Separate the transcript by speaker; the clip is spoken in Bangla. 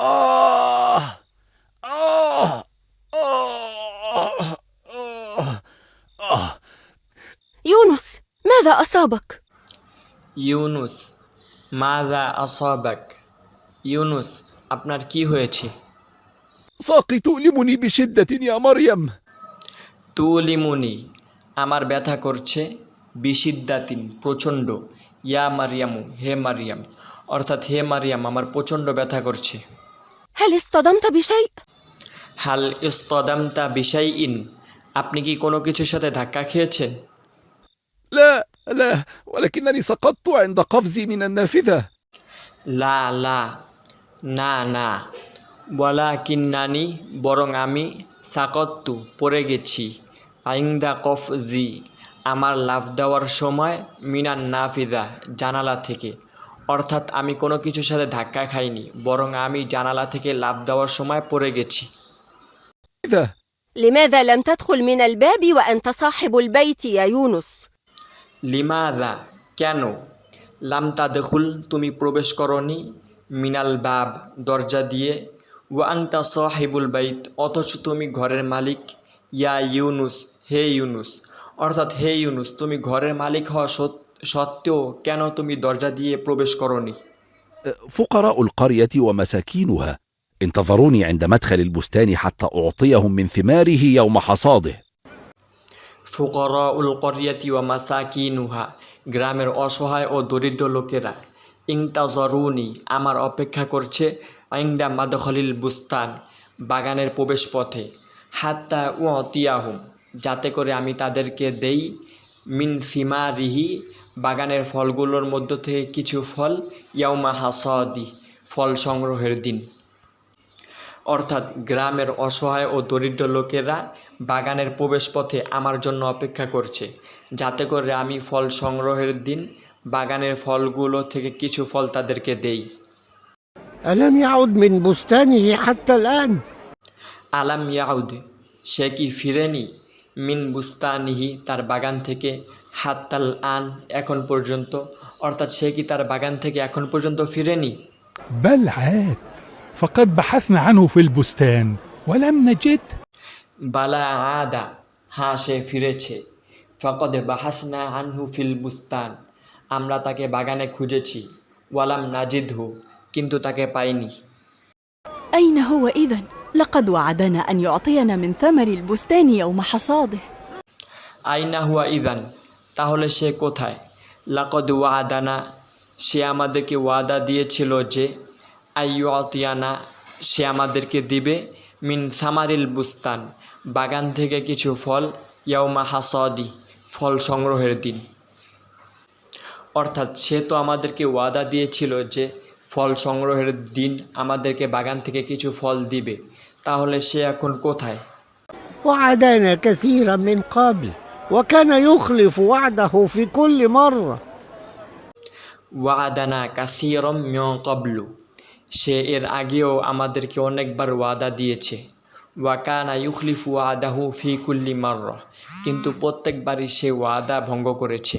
Speaker 1: آه آه آه آه آه
Speaker 2: يونس، ماذا أصابك؟
Speaker 3: ইউনুস মাযা আসাবাক। ইউনুস, আপনার কি হয়েছে?
Speaker 1: ساقي تؤلمني بشدة يا مريم.
Speaker 3: তুলিমুনি, আমার ব্যথা করছে, বিশিদ্দাতিন, প্রচণ্ড, ইয়া মারিয়ামু, হে মারিয়াম, অর্থাৎ হে মারিয়াম আমার প্রচণ্ড ব্যথা করছে।
Speaker 2: هل اصطدمت بشيء؟
Speaker 3: হাল ইস্তদামতা বিশাইইন, আপনি কি কোনো কিছুর সাথে ধাক্কা খেয়েছেন?
Speaker 1: لا لا، ولكنني سقطت عند قفزي من النافذة.
Speaker 3: লা লা, না না, ওয়ালাকিন্নানি, বরং আমি, সাকত্তু, পড়ে গেছি, আইন্দা কফজি, আমার লাফ দেওয়ার সময়, মিনান নাফিদা, জানালা থেকে, অর্থাৎ আমি কোনো কিছুর সাথে ধাক্কা খাইনি, বরং আমি জানালা থেকে লাফ দেওয়ার সময় পড়ে গেছি।
Speaker 1: إذا
Speaker 2: لماذا لم تدخل من الباب وأنت صاحب البيت يا يونس؟
Speaker 3: লিমাদা, কেন, লাম তাদখুল, তুমি প্রবেশ করনি, মিনাল বাব, দরজা দিয়ে, ওয়াংতা সাহিবুল বাইত, অথচ তুমি ঘরের মালিক, ইয়া ইউনুস, হে ইউনুস, অর্থাৎ হে ইউনুস তুমি ঘরের মালিক হওয়া সত্ত্বেও কেন তুমি দরজা দিয়ে প্রবেশ করনি?
Speaker 1: فقراء القرية ومساكينها انتظروني عند مدخل البستان حتى أعطيهم من ثماره يوم حصاده.
Speaker 3: ফুকরা উল করিয়াতি ওয়া মাসাকিনুহা, গ্রামের অসহায় ও দরিদ্র লোকেরা, ইনতাজরুনি, আমার অপেক্ষা করছে, আইন্দা মাদখলিল বুস্তান, বাগানের প্রবেশপথে, হাত্তা উতিয়াহুম, যাতে করে আমি তাদেরকে দেই, মিন সিমারিহি, বাগানের ফলগুলোর মধ্য থেকে কিছু ফল, ইয়াউমা হাসাদি, ফল সংগ্রহের দিন। অর্থাৎ গ্রামের অসহায় ও দরিদ্র লোকেরা বাগানের প্রবেশপথে আমার জন্য অপেক্ষা করছে, যাতে করে আমি ফল সংগ্রহের দিন বাগানের ফলগুলো থেকে কিছু ফল তাদেরকে দেই।
Speaker 4: ألم يعد من بستانه حتى الآن؟
Speaker 3: আলাম ইয়াউদ, সে কি ফিরেনি, মিন বুস্তানিহি, তার বাগান থেকে, হাত্তাল আন, এখন পর্যন্ত, অর্থাৎ সে কি তার বাগান থেকে এখন পর্যন্ত ফিরেনি?
Speaker 5: بل عاد، فقد بحثنا عنه في البستان ولم نجد.
Speaker 3: বালা আদা, হ্যাঁ সে ফিরেছে, ফাকদ বাহাসনা আনহু ফিল বুস্তান, আমরা তাকে বাগানে খুঁজেছি, ওয়ালাম নাজিদহু, কিন্তু তাকে পাইনি।
Speaker 6: أين هو إذن؟ لقد وعدنا أن يعطينا من ثمر البستان يوم حصاده.
Speaker 3: আইনা হুয়া ইদান, তাহলে সে কোথায়? লাকদ ওয়াদানা, সে আমাদেরকে ওয়াদা দিয়েছিল যে, আইয়াতিয়ানা, সে আমাদেরকে দিবে, মিন সামারিল বুস্তান, বাগান থেকে কিছু ফল, ইয়াউমা হাসাদি, ফল সংগ্রহের দিন। অর্থাৎ সে তো আমাদেরকে ওয়াদা দিয়েছিল যে ফল সংগ্রহের দিন আমাদেরকে বাগান থেকে কিছু ফল দিবে, তাহলে সে এখন কোথায়?
Speaker 4: وعدنا كثيرا من قبل وكان يخلف وعده في كل مرة.
Speaker 3: ওয়াদানা কাসীরাম মিন ক্বাবলু, সে এর আগেও আমাদেরকে অনেকবার ওয়াদা দিয়েছে, ওয়াকানা ইউখলিফু ওয়াদাহু ফি কুল্লি মাররা, কিন্তু প্রত্যেকবারই সে ওয়াদা ভঙ্গ করেছে।